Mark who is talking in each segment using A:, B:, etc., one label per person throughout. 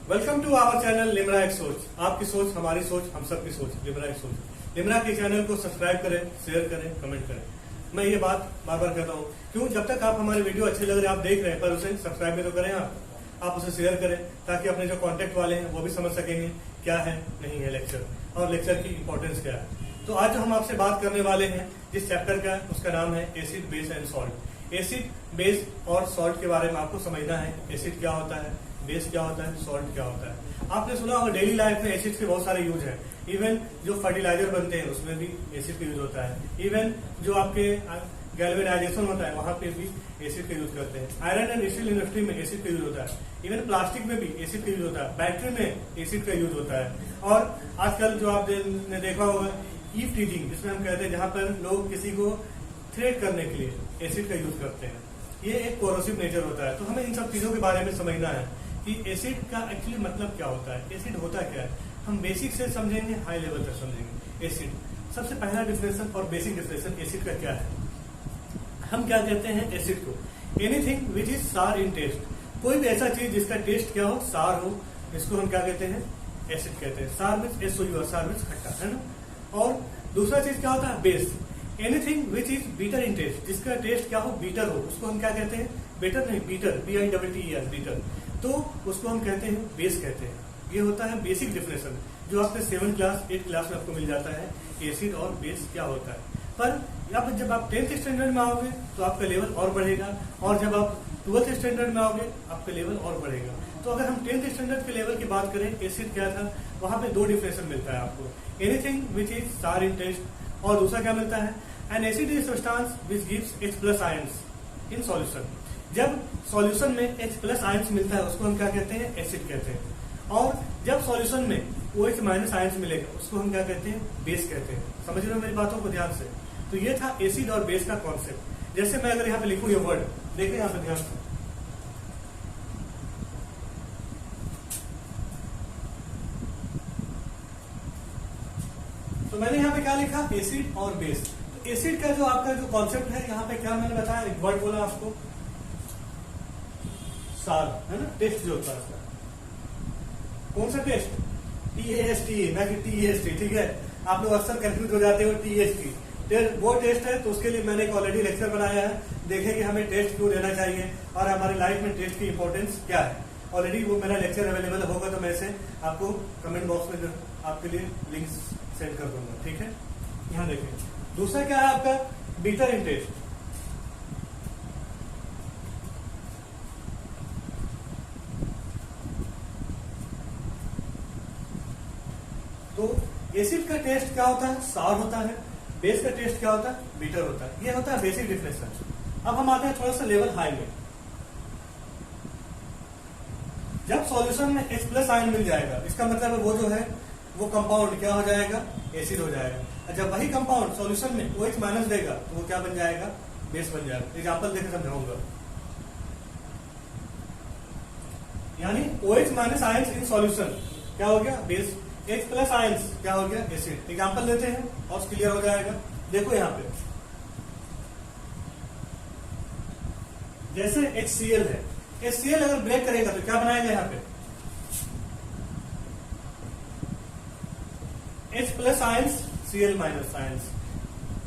A: Welcome to our channel Limra एक सोच। आपकी सोच हमारी सोच, हम सबकी सोच, लिमरा एक सोच। लिमरा के चैनल को सब्सक्राइब करें, शेयर करें, कमेंट करें। मैं ये बात बार बार कहता हूँ, क्यों? जब तक आप हमारे वीडियो अच्छे लग रहे हैं, आप देख रहे हैं, पर उसे सब्सक्राइब भी तो करें। आप उसे शेयर करें ताकि अपने जो कॉन्टेक्ट वाले हैं वो भी समझ सकेंगे क्या है नहीं है लेक्चर, और लेक्चर की इंपॉर्टेंस क्या है। तो आज जो हम आपसे बात करने वाले हैं जिस चैप्टर का, उसका नाम है acid, base and salt. Acid, base और सॉल्ट के बारे में आपको समझना है। एसिड क्या होता है, बेस क्या होता है, सॉल्ट क्या होता है। आपने सुना होगा डेली लाइफ में एसिड के बहुत सारे यूज हैं। इवन जो फर्टिलाइजर बनते हैं उसमें भी एसिड का यूज होता है। इवन जो आपके गैल्वेनाइजेशन होता है वहां पे भी एसिड का यूज करते हैं। आयरन एंड स्टील इंडस्ट्री में एसिड का यूज होता है। इवन प्लास्टिक में भी एसिड का यूज होता है। बैटरी में एसिड का यूज होता है। और आजकल जो आपने देखा होगा ईव टीजिंग, जिसमें हम कहते हैं जहां पर लोग किसी को थ्रेट करने के लिए एसिड का यूज करते हैं, ये एक कोरोसिव नेचर होता है। तो हमें इन सब चीजों के बारे में समझना है कि एसिड का एक्चुअली मतलब क्या होता है, एसिड होता क्या है। हम बेसिक से समझेंगे, हाई लेवल तक समझेंगे। एसिड, सबसे पहला डिफिनेशन और बेसिक डिफिनेशन एसिड का क्या है। हम क्या कहते हैं एसिड को? एनीथिंग विच इज सार इन टेस्ट। कोई भी ऐसा चीज जिसका टेस्ट क्या हो, सार हो, इसको हम क्या कहते हैं? एसिड कहते हैं। सार मीन्स SOUR, सार मीन्स खट्टा, है ना। और दूसरा चीज क्या होता है? Base. Anything which is bitter in taste, जिसका टेस्ट क्या हो, बीटर हो, उसको हम क्या कहते हैं? बेटर नहीं, बीटर, BITTER, बीटर। तो उसको हम कहते हैं बेस कहते हैं। ये होता है बेसिक डिफिनेशन, जो आपने 7th क्लास 8th क्लास में आपको मिल जाता है, एसिड और बेस क्या होता है। पर जब आप 10th स्टैंडर्ड में आओगे तो आपका लेवल और बढ़ेगा, और जब आप 12th स्टैंडर्ड में आओगे आपका लेवल और बढ़ेगा। तो अगर हम 10th स्टैंडर्ड के लेवल की बात करें, एसिड क्या था, वहां पे 2 डिफिनेशन मिलता है आपको। एनीथिंग विच इज सार इन टेस्ट, और दूसरा क्या मिलता है? N acid is substance which gives H+ ions in solution. जब सॉल्यूशन में H+ आयंस मिलता है उसको हम क्या कहते हैं? एसिड कहते हैं। और जब सॉल्यूशन में OH- आयंस मिलेगा उसको हम क्या कहते हैं? बेस कहते हैं। समझ रहे हो मेरी बातों को ध्यान से? तो ये था एसिड और बेस का कॉन्सेप्ट। जैसे मैं अगर यहाँ पे लिखूं ये वर्ड, देखिए यहाँ पे ध्यान से, तो मैंने यहाँ पे क्या लिखा? एसिड और बेस। तो एसिड का जो आपका जो कॉन्सेप्ट है, यहाँ पे क्या मैंने बताया, एक वर्ड बोला आपको, सार, है ना। टेस्ट जो होता है उसका, कौन सा टेस्ट? TAST, ना कि TEST, ठीक है। आप लोग अक्सर कंफ्यूज हो जाते हो TST। वो टेस्ट है, तो उसके लिए मैंने एक ऑलरेडी लेक्चर बनाया है। देखें कि हमें टेस्ट क्यों लेना चाहिए और हमारी लाइफ में टेस्ट की इंपॉर्टेंस क्या है। ऑलरेडी वो मेरा लेक्चर अवेलेबल होगा, तो मैं इसे आपको कमेंट बॉक्स में आपके लिए लिंक सेंड कर दूंगा, ठीक है। यहाँ देखें, दूसरा क्या है आपका? Beater in test. तो एसिड का टेस्ट क्या होता है? सार होता है। बेस का टेस्ट क्या होता है? बीटर होता है। ये होता है बेसिक डिफिनेशन। अब हम आते हैं थोड़ा सा लेवल हाई में। जब सॉल्यूशन में H+ आयन मिल जाएगा, इसका मतलब है वो जो है वो कंपाउंड क्या हो जाएगा? एसिड हो जाएगा। जब वही कंपाउंड सॉल्यूशन में OH- देगा तो वो क्या बन जाएगा? बेस बन जाएगा। एग्जाम्पल देकर समझाऊंगा। यानी OH- आयंस इन सॉल्यूशन क्या हो गया? बेस। H+ आयंस क्या हो गया? एसिड। एग्जाम्पल देते हैं और क्लियर हो जाएगा। देखो यहाँ पे जैसे HCl है, HCl अगर ब्रेक करेगा तो क्या बनाएगा? यहाँ पे H+ ions, Cl- ions,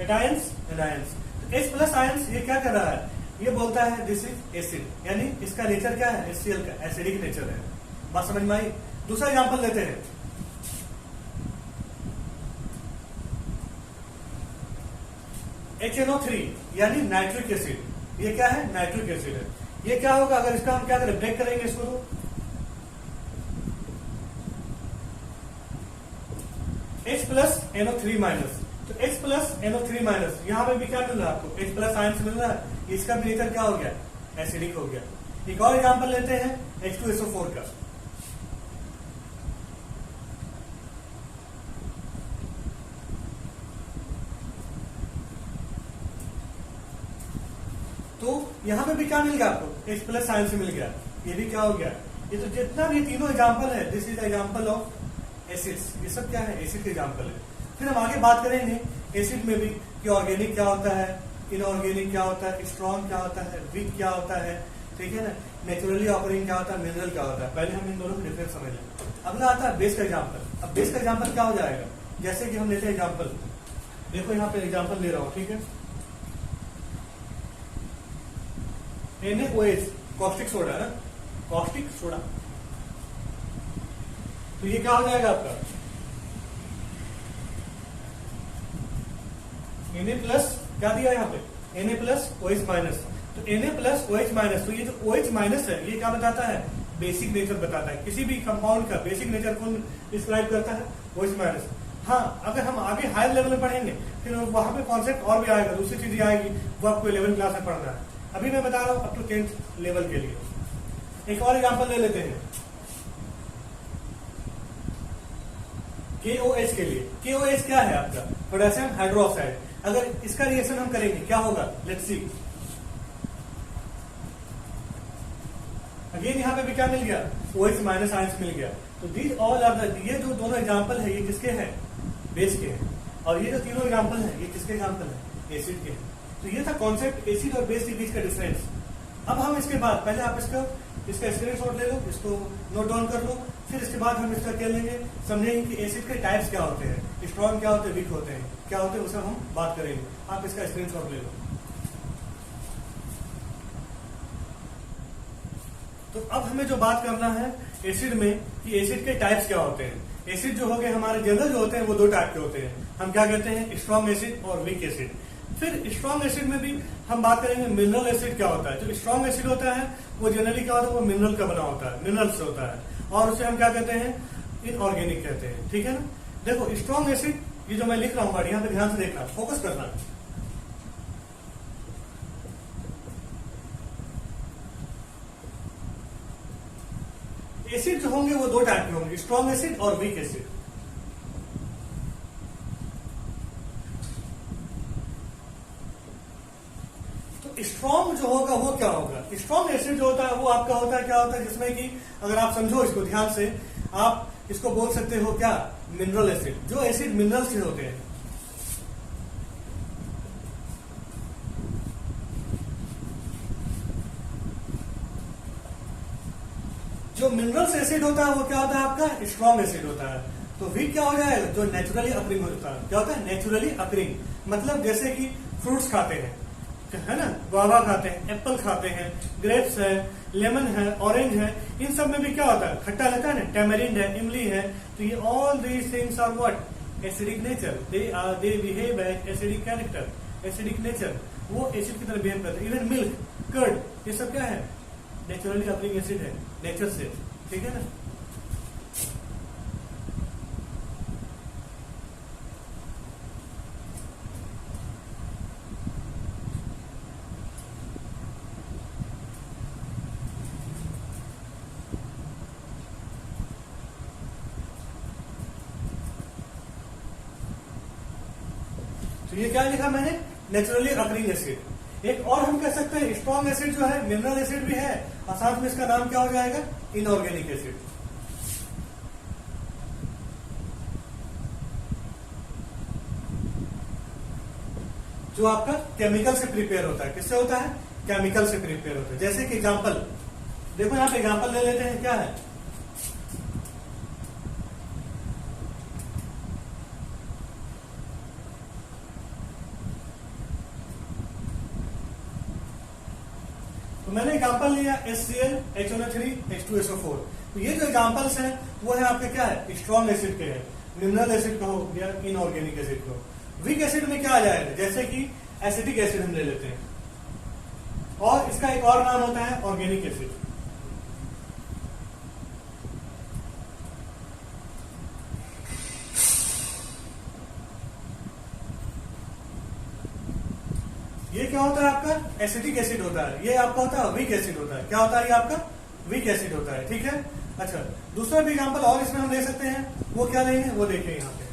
A: cations, anions. तो H+ आयंस ये क्या कर रहा है? ये बोलता है दिस इज एसिड, यानी इसका नेचर क्या है? HCl का एसिडिक नेचर है। बात समझ में आई? दूसरा एग्जाम्पल लेते हैं, HNO3 यानी नाइट्रिक एसिड। ये क्या है? नाइट्रिक एसिड है। ये क्या होगा अगर इसका हम क्या करें? ब्रेक करेंगे इसको, तो H+NO3-। तो H+NO3-, यहां पे भी क्या मिल रहा है आपको? H+ आयंस मिल रहा है। इसका भी नेचर क्या हो गया? एसिडिक हो गया। एक और एग्जाम्पल लेते हैं H2SO4 का। तो यहां पे भी क्या मिल गया आपको? H+ आयंस मिल गया। ये भी क्या हो गया? ये तो जितना भी तीनों एग्जाम्पल है, this is example of acids. ये सब क्या है? एसिड के एग्जाम्पल है। फिर हम आगे बात करेंगे एसिड में भी कि ऑर्गेनिक क्या होता है, इनऑर्गेनिक क्या होता है, स्ट्रॉन्ग क्या होता है, वीक क्या होता है, ठीक है ना। नेचुरली ऑकरिंग क्या होता है, मिनरल क्या होता है, पहले हम इन दोनों को डिफरेंस समझ लें। अगला आता है बेस का एग्जाम्पल। अब बेस का एग्जाम्पल क्या हो जाएगा, जैसे कि हम लेते हैं एग्जाम्पल, देखो यहाँ पे एग्जाम्पल ले रहा हूँ, ठीक है। NaOH कॉस्टिक सोडा है ना, कॉस्टिक सोडा, तो ये क्या हो जाएगा आपका Na प्लस, क्या दिया यहाँ पे Na प्लस OH माइनस, तो Na प्लस OH माइनस, तो ये जो OH माइनस है ये क्या बताता है, बेसिक नेचर बताता है। किसी भी कंपाउंड का बेसिक नेचर कौन डिस्क्राइब करता है, OH माइनस। हाँ, अगर हम आगे हायर लेवल में पढ़ेंगे फिर वहां पे कॉन्सेप्ट और भी आएगा, दूसरी चीजें आएगी, वो आपको 11th क्लास में पढ़ना है। अभी मैं बता रहा हूँ अप टू 10th लेवल के लिए। एक और एग्जाम्पल ले लेते हैं KOH के लिए। KOH क्या है आपका, पोटेशियम हाइड्रोक्साइड। अगर इसका रिएक्शन हम करेंगे क्या होगा, लेट्स सी। अगेन यहाँ पे भी क्या मिल गया, OH माइनस आयंस मिल गया। तो दीज ऑल आर द, ये जो दोनों एग्जाम्पल है ये किसके हैं, बेस के हैं। और ये जो तीनों एग्जाम्पल है ये किसके एग्जाम्पल है, एसिड के हैं। तो ये था कॉन्सेप्ट एसिड और बेस के बीच का डिफरेंस। अब हम इसके बाद पहले आप इसका स्क्रीनशॉट ले लो, इसको नोट डाउन कर लो, फिर इसके बाद हम इसका क्या लेंगे, समझेंगे कि एसिड के टाइप्स क्या होते हैं, स्ट्रॉन्ग क्या होते हैं, वीक होते हैं, क्या होते हैं, उसे हम बात करेंगे। आप इसका स्क्रीनशॉट ले लो। तो अब हमें जो बात करना है एसिड में, कि एसिड के टाइप्स क्या होते हैं। एसिड जो हो गए हमारे जनरल जो होते हैं वो दो टाइप के होते हैं, हम क्या कहते हैं, स्ट्रॉन्ग एसिड और वीक एसिड। फिर स्ट्रॉन्ग एसिड में भी हम बात करेंगे मिनरल एसिड क्या होता है। जो स्ट्रॉन्ग एसिड होता है वो जनरली क्या होता है, वो मिनरल का बना होता है, मिनरल से होता है, और उसे हम क्या कहते हैं, इनऑर्गेनिक कहते हैं, ठीक है ना। देखो स्ट्रॉन्ग एसिड, ये जो मैं लिख रहा हूँ यहाँ पे ध्यान से देखना, फोकस करना। एसिड जो होंगे वो दो टाइप के होंगे, स्ट्रॉन्ग एसिड और वीक एसिड। तो स्ट्रॉन्ग जो होगा वो क्या होगा, स्ट्रॉन्ग एसिड जो होता है वो आपका होता है, क्या होता है, जिसमें कि अगर आप समझो इसको ध्यान से, आप इसको बोल सकते हो क्या, मिनरल एसिड। जो एसिड मिनरल से होते हैं, जो मिनरल्स एसिड होता है वो क्या होता है आपका, स्ट्रॉन्ग एसिड होता है। तो वीक क्या हो जाएगा, जो नेचुरली अकरिंग होता है। क्या होता है, नेचुरली अकरिंग, मतलब जैसे कि फ्रूट्स खाते हैं, है ना, गुआवा खाते हैं, एप्पल खाते हैं, ग्रेप्स है, लेमन है, ऑरेंज है, इन सब में भी क्या होता है, खट्टा रहता है ना, टैमरिंड है, इमली है। तो ये all these things are what, acidic nature, they behave as acidic character, acidic nature, वो एसिड की तरह बिहेव करते हैं। इवन मिल्क, कर्ड, ये सब क्या है, नेचुरली अकरिंग एसिड है, नेचर से, ठीक है ना। तो ये क्या लिखा मैंने, नेचुरली अकरिंग एसिड। एक और हम कह सकते हैं स्ट्रॉन्ग एसिड जो है मिनरल एसिड भी है, और साथ में इसका नाम क्या हो जाएगा, इनऑर्गेनिक एसिड। जो आपका केमिकल से प्रिपेयर होता है, किससे होता है, केमिकल से प्रिपेयर होता है। जैसे कि एग्जांपल देखो, यहाँ पे एग्जांपल ले लेते हैं, क्या है, तो मैंने एग्जांपल लिया HCl, HNO3, H2SO4। तो ये जो एग्जांपल्स हैं वो है आपके क्या है, स्ट्रॉन्ग एसिड के हैं, मिनरल एसिड का हो या इनऑर्गेनिक एसिड का हो। वीक एसिड में क्या आ जाएगा, जैसे कि एसिटिक एसिड हम ले लेते हैं, और इसका एक और नाम होता है ऑर्गेनिक एसिड। ये क्या होता है आपका, एसिटिक एसिड होता है। ये आपका होता है वीक एसिड होता है। क्या होता है ये आपका, वीक एसिड होता है, ठीक है। अच्छा, दूसरा भी एग्जांपल और इसमें हम ले सकते हैं, वो क्या लेंगे, वो देखिए यहाँ पे,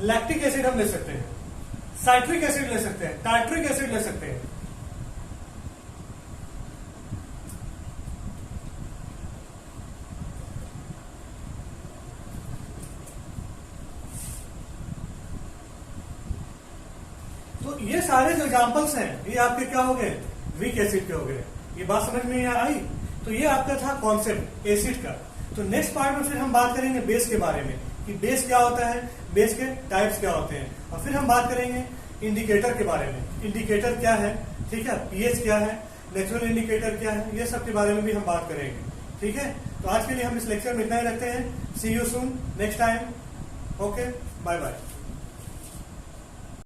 A: लैक्टिक एसिड हम ले सकते हैं, साइट्रिक एसिड ले सकते हैं, टार्ट्रिक एसिड ले सकते हैं। एग्जाम्पल्स हैं, ये आपके क्या हो गए, वीक एसिड के हो गए। ये बात समझ में आई? तो ये आपका था कॉन्सेप्ट एसिड का। तो नेक्स्ट पार्ट में फिर हम बात करेंगे बेस के बारे में, कि बेस क्या होता है, बेस के टाइप्स क्या होते हैं, और फिर हम बात करेंगे इंडिकेटर के बारे में। इंडिकेटर क्या है, ठीक है, पीएच क्या है, नेचुरल इंडिकेटर क्या है, ये सब के बारे में भी हम बात करेंगे। ठीक है, तो आज के लिए हम इस लेक्चर में इतना ही रखते हैं। See you soon next time. Okay, bye bye.